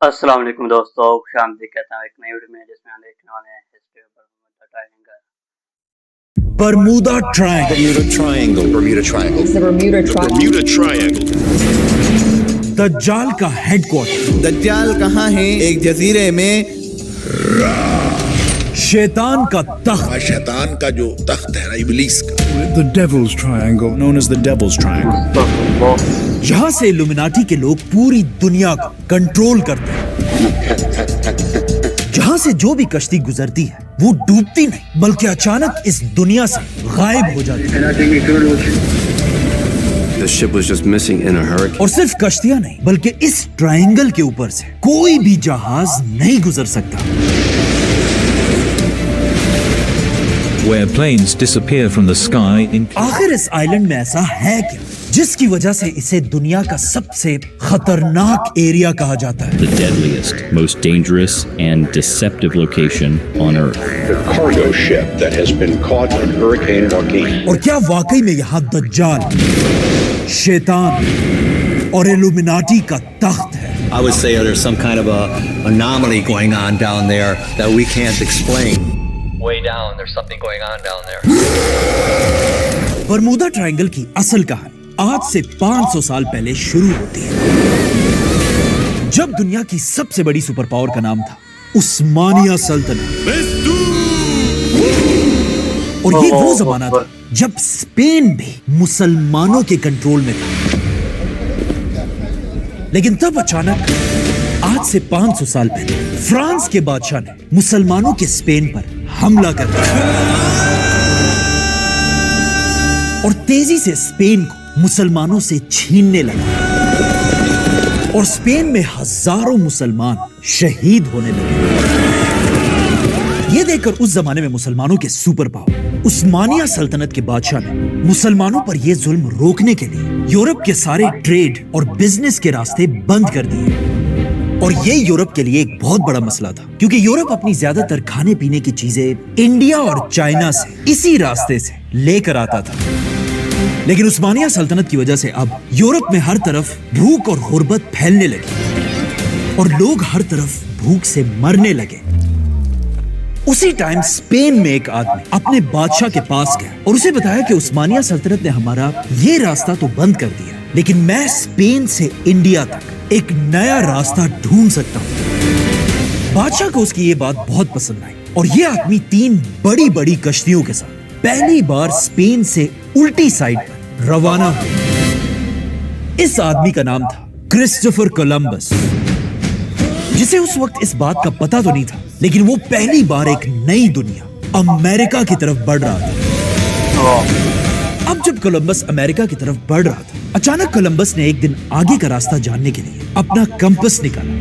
السلام علیکم دوستو، خوش آمدید کہتا ہوں ایک نئی ویڈیو میں جس میں ہم دیکھنے والے ہیں history Bermuda Triangle. Bermuda Triangle. It's the Bermuda Triangle. Bermuda Triangle. دجال کا ہیڈ کوارٹر. دجال کہاں ہے؟ ایک جزیرے میں. شیطان کا تخت. شیطان کا جو تخت ہے نا، ابلیس کا. The Devil's Triangle, known as the Devil's Triangle. جہاں سے illuminati کے لوگ پوری دنیا کو کنٹرول کرتے ہیں. جہاں سے جو بھی کشتی گزرتی ہے وہ ڈوبتی نہیں بلکہ اچانک اس دنیا سے غائب ہو جاتی ہے. The ship was just missing in a hurricane. اور صرف کشتیاں نہیں بلکہ اس ٹرائنگل کے اوپر سے کوئی بھی جہاز نہیں گزر سکتا. Where planes disappear from the sky in آخر اس آئلینڈ میں ایسا ہے کیا جس کی وجہ سے اسے دنیا کا سب سے خطرناک ایریا کہا جاتا ہے؟ The deadliest, most dangerous and deceptive location on Earth. The cargo ship that has been caught in Hurricane Joaquin. اور کیا واقعی میں یہاں دجال، شیطان اور illuminati کا تخت ہے؟ I would say there's some kind of a anomaly going on down there that we can't explain. Way down, there's something going on down there. Bermuda triangle کی اصل کہانی آج سے 500 سال پہلے شروع ہوتی ہے جب دنیا کی سب سے بڑی سپر پاور کا نام تھا عثمانیہ سلطنت. اور یہ وہ زمانہ تھا جب اسپین بھی مسلمانوں کے کنٹرول میں تھا. لیکن تب اچانک آج سے 500 سال پہلے فرانس کے بادشاہ نے مسلمانوں کے اسپین پر حملہ کر دیا اور تیزی سے اسپین کو مسلمانوں سے چھیننے لگا اور اسپین میں ہزاروں مسلمان شہید ہونے لگے. یہ دیکھ کر اس زمانے میں مسلمانوں کے سپر پاور عثمانیہ سلطنت کے بادشاہ نے مسلمانوں پر یہ ظلم روکنے کے لیے یورپ کے سارے ٹریڈ اور بزنس کے راستے بند کر دیے. اور یہ یورپ کے لیے ایک بہت بڑا مسئلہ تھا کیونکہ یورپ اپنی زیادہ تر کھانے پینے کی چیزیں انڈیا اور چائنا سے اسی راستے سے لے کر آتا تھا. لیکن عثمانیہ سلطنت کی وجہ سے اب یورپ میں ہر طرف بھوک اور غربت پھیلنے لگی اور لوگ ہر طرف بھوک سے مرنے لگے. اسی ٹائم اسپین میں ایک آدمی اپنے بادشاہ کے پاس گیا اور اسے بتایا کہ عثمانیہ سلطنت نے ہمارا یہ راستہ تو بند کر دیا لیکن میں اسپین سے انڈیا تک ایک نیا راستہ ڈھونڈ سکتا ہوں. بادشاہ کو اس کی یہ بات بہت پسند آئی اور یہ آدمی 3 بڑی بڑی کشتیوں کے ساتھ پہلی بار اسپین سے الٹی سائڈ پر روانہ ہوا. اس آدمی کا نام تھا کرسٹوفر کولمبس، جسے اس وقت اس بات کا پتہ تو نہیں تھا لیکن وہ پہلی بار ایک نئی دنیا امریکہ کی طرف بڑھ رہا تھا. اب جب کولمبس امریکہ کی طرف بڑھ رہا تھا اچانک کولمبس نے ایک دن آگے کا راستہ جاننے کے لیے اپنا کمپس نکالا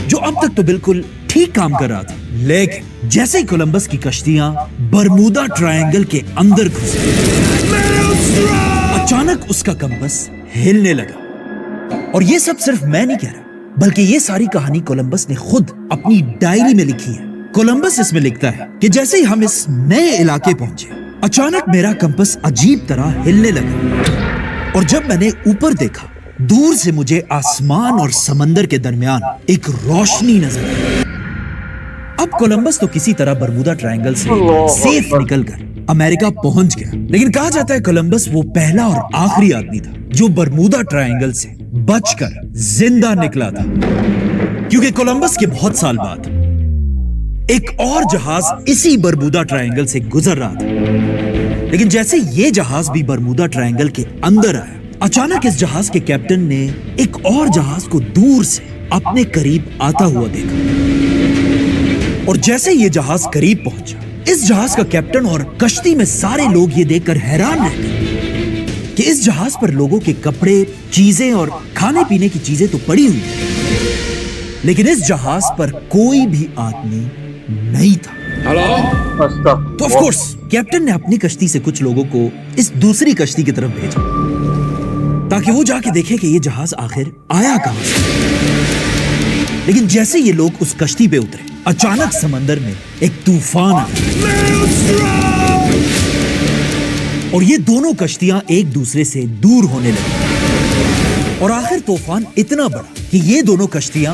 جو اب تک تو بالکل ٹھیک کام کر رہا تھا. لیکن جیسے ہی کولمبس کی کشتیاں برمودا ٹرائنگل کے اندر گھسیں اچانک اس کا کمپس ہلنے لگا. اور یہ سب صرف میں نہیں کہہ رہا بلکہ یہ ساری کہانی کولمبس نے خود اپنی ڈائری میں لکھی ہے. کولمبس اس میں لکھتا ہے کہ جیسے ہی ہم اس نئے علاقے پہنچے اچانک میرا کمپس عجیب طرح ہلنے لگا اور جب میں نے اوپر دیکھا دور سے مجھے آسمان اور سمندر کے درمیان ایک روشنی نظر آئی. اب کولمبس تو کسی طرح برمودا ٹرائنگل سے سیف نکل کر امریکہ پہنچ گیا لیکن کہا جاتا ہے کولمبس وہ پہلا اور آخری آدمی تھا جو برمودا ٹرائنگل سے بچ کر زندہ نکلا تھا کیونکہ کولمبس کے بہت سال بعد ایک اور جہاز اسی برمودا ٹرائنگل سے گزر رہا تھا لیکن جیسے یہ جہاز بھی برمودا ٹرائنگل کے اندر آیا اچانک اس جہاز کے کیپٹن نے ایک اور جہاز کو دور سے اپنے قریب آتا ہوا دیکھا اور جیسے یہ جہاز قریب پہنچا اس جہاز کا کیپٹن اور کشتی میں سارے لوگ یہ دیکھ کر حیران رہ گئے کہ اس جہاز پر لوگوں کے کپڑے، چیزیں اور کھانے پینے کی چیزیں تو پڑی ہوئی ہیں لیکن اس جہاز پر کوئی بھی آدمی نہیں تھا. تو آف کورس کیپٹن نے اپنی کشتی سے کچھ لوگوں کو اس دوسری کشتی کی طرف بھیجا تاکہ وہ جا کے دیکھے کہ یہ جہاز آخر آیا کہاں سے. لیکن جیسے یہ لوگ اس کشتی پہ اترے اچانک سمندر میں ایک طوفان آیا اور یہ دونوں کشتیاں ایک دوسرے سے دور ہونے لگی اور آخر طوفان اتنا بڑا کہ یہ دونوں کشتیاں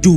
2।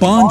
5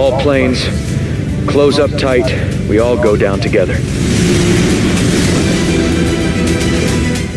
All planes, close up tight. We all go down together.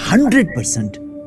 100%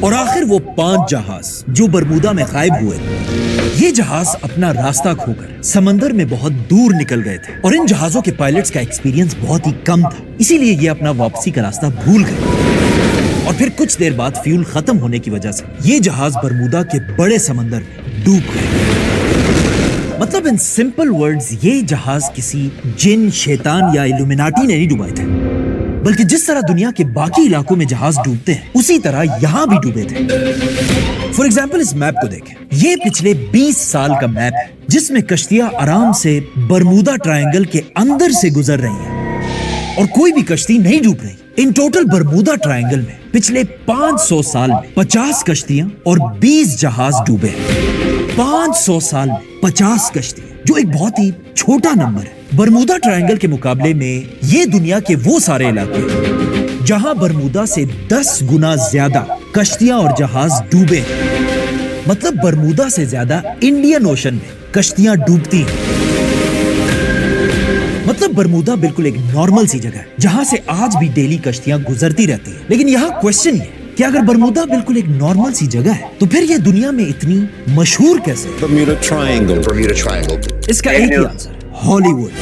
اور آخر وہ 5 جہاز جو برمودا میں غائب ہوئے، یہ جہاز اپنا راستہ کھو کر سمندر میں بہت دور نکل گئے تھے، اور ان جہازوں کے پائلٹس کا ایکسپیرینس بہت ہی کم تھا، اسی لیے یہ اپنا واپسی کا راستہ بھول گئے، اور پھر کچھ دیر بعد فیول ختم ہونے کی وجہ سے یہ جہاز برمودا کے بڑے سمندر میں ڈوب گئے۔ مطلب ان سمپل ورڈز، یہ جہاز کسی جن، شیطان یا ایلومیناٹی نے نہیں ڈوبائے تھے، بلکہ جس طرح دنیا کے باقی علاقوں میں جہاز ڈوبتے ہیں اسی طرح یہاں بھی ڈوبے تھے۔ فار ایگزامپل اس میپ کو دیکھیں، یہ پچھلے 20 سال کا میپ ہے جس میں کشتیاں آرام سے برمودا ٹرائنگل کے اندر سے گزر رہی ہیں اور کوئی بھی کشتی نہیں ڈوب رہی۔ ان ٹوٹل برمودا ٹرائنگل میں پچھلے 500 سال میں 50 کشتیاں اور 20 جہاز ڈوبے ہیں۔ 500 سال میں 50 کشتیاں، جو ایک بہت ہی چھوٹا نمبر ہے۔ برمودا ٹرائنگل کے مقابلے میں یہ دنیا کے وہ سارے علاقے ہیں جہاں برمودا سے 10 گنا زیادہ کشتیاں اور جہاز ڈوبے ہیں۔ مطلب برمودا سے زیادہ انڈین اوشن میں کشتیاں ڈوبتی ہیں۔ مطلب برمودا بالکل ایک نارمل سی جگہ ہے جہاں سے آج بھی ڈیلی کشتیاں گزرتی رہتی ہیں۔ لیکن یہاں کوشچن یہ کہ اگر برمودا بالکل ایک نارمل سی جگہ ہے تو پھر یہ دنیا میں اتنی مشہور کیسے؟ Bermuda Triangle. اس کا ایک ہی آنسر ہے، ہالی ووڈ۔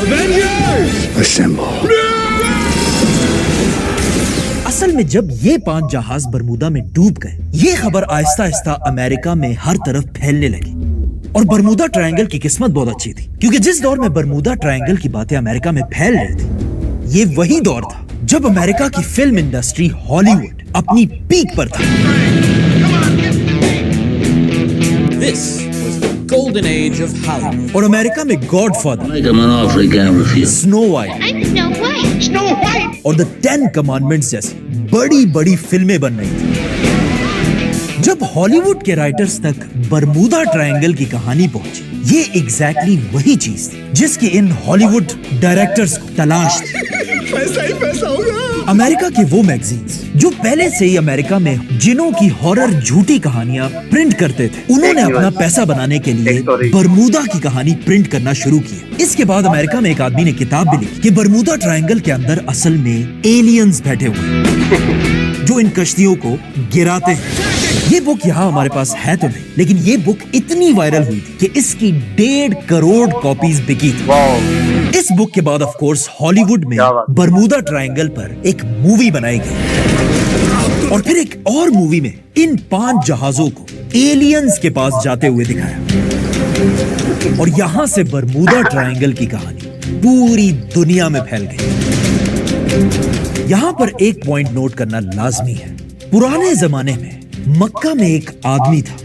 اصل میں جب یہ 5 جہاز برمودا میں ڈوب گئے، یہ خبر آہستہ آہستہ امریکہ میں ہر طرف پھیلنے لگی، اور برمودا ٹرائنگل کی قسمت بہت اچھی تھی، کیونکہ جس دور میں برمودا ٹرائنگل کی باتیں امریکہ میں پھیل رہی تھی، یہ وہی دور تھا جب امریکہ کی فلم انڈسٹری ہالی ووڈ اپنی پیک پر تھا۔ This was the golden age of Hollywood. اور امریکہ میں گاڈ فادر، سنو وائٹ اور دا 10 کمانڈمنٹس جیسی بڑی بڑی فلمیں بن رہی تھیں۔ جب ہالی ووڈ کے رائٹرز تک برمودا ٹرائنگل کی کہانی پہنچی، یہ ایگزیکٹلی وہی چیز تھی جس کی ان ہالی ووڈ ڈائریکٹرز کو تلاش تھی۔ امریکہ کے وہ میگزینز جو پہلے سے ہی امریکہ میں جنوں کی ہارر جھوٹی کہانیاں پرنٹ کرتے تھے، انہوں نے اپنا پیسہ بنانے کے لیے برمودا کی کہانی پرنٹ کرنا شروع کیا۔ اس کے بعد امریکہ میں ایک آدمی نے کتاب بھی لکھی کہ برمودا ٹرائنگل کے اندر اصل میں ایلینز بیٹھے ہوئے ہیں جو ان کشتیوں کو گراتے ہیں۔ یہ بک یہاں ہمارے پاس ہے تو نہیں، لیکن یہ بک اتنی وائرل ہوئی تھی کہ اس کی 1.5 کروڑ کاپیز بکی تھی۔ اس بک کے بعد آف کورس ہالی ووڈ میں برمودا ٹرائنگل پر ایک مووی بنائی گئی، اور پھر ایک اور مووی میں ان 5 جہازوں کو ایلینز کے پاس جاتے ہوئے دکھایا، اور یہاں سے برمودا ٹرائنگل کی کہانی پوری دنیا میں پھیل گئی۔ یہاں پر ایک پوائنٹ نوٹ کرنا لازمی ہے، پرانے زمانے میں مکہ میں ایک آدمی تھا،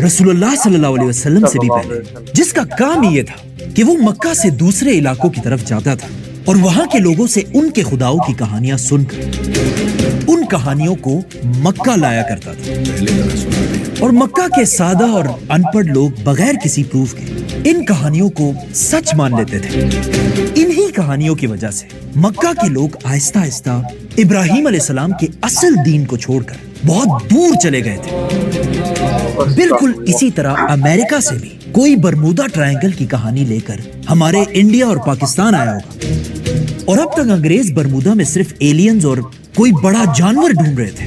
رسول اللہ صلی اللہ علیہ وسلم سے بھی پہلے، جس کا کام یہ تھا کہ وہ مکہ سے دوسرے علاقوں کی طرف جاتا تھا اور وہاں کے لوگوں سے ان کے خداؤں کی کہانیاں سن کر ان کہانیوں کو مکہ لایا کرتا تھا، اور مکہ کے سادہ اور ان پڑھ لوگ بغیر کسی پروف کے ان کہانیوں کو سچ مان لیتے تھے۔ انہی کہانیوں کی وجہ سے مکہ کے لوگ آہستہ آہستہ ابراہیم علیہ السلام کے اصل دین کو چھوڑ کر بہت دور چلے گئے تھے۔ بالکل اسی طرح امریکہ سے بھی کوئی برمودا ٹرائنگل کی کہانی لے کر ہمارے انڈیا اور پاکستان آیا ہوگا، اور اب تک انگریز برمودا میں صرف ایلینز اور کوئی بڑا جانور ڈھونڈ رہے تھے،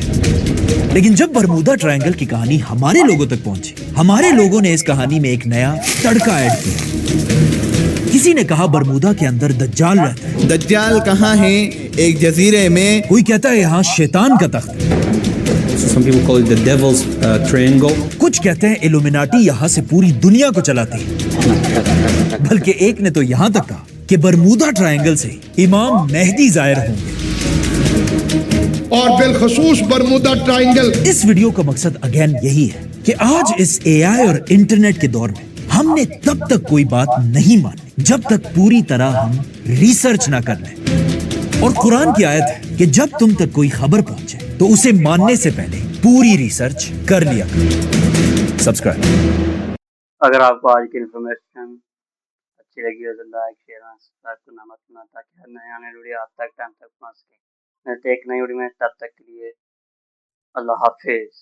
لیکن جب برمودا ٹرائنگل کی کہانی ہمارے لوگوں تک پہنچی، ہمارے لوگوں نے اس کہانی میں ایک نیا تڑکا ایڈ کیا۔ کسی نے کہا برمودا کے اندر دجال رہتا ہے۔ دجال کہاں ہے؟ ایک جزیرے میں۔ کوئی کہتا ہے یہاں شیطان کا تخت ہے۔ Some people call it the devil's triangle. کچھ کہتے ہیں ایلومیناٹی یہاں سے پوری دنیا کو چلاتی ہے، بلکہ ایک نے تو یہاں تک کہا کہ برمودا ٹرائنگل سے امام مہدی ظاہر ہوں گے، اور بالخصوص برمودا ٹرائنگل۔ اس ویڈیو کا مقصد اگین یہی ہے کہ آج اس اے آئی اور انٹرنیٹ کے دور میں ہم نے تب تک کوئی بات نہیں مانی جب تک پوری طرح ہم ریسرچ نہ کر لیں، اور قرآن کی آیت ہے کہ جب تم تک کوئی خبر پہنچے تو اسے ماننے سے پہلے پوری ریسرچ کر لیا کرو۔ سبسکرائب۔ اگر آپ کو آج کی انفارمیشن اچھی لگی ہو تو لائک شیئر اور سبسکرائب کرنا مت بھولنا تاکہ ہر نئے آنے ویڈیو آپ تک ٹائم تک پہنچ سکے۔ ایک نئی ویڈیو میں، تب تک کے لیے اللہ حافظ۔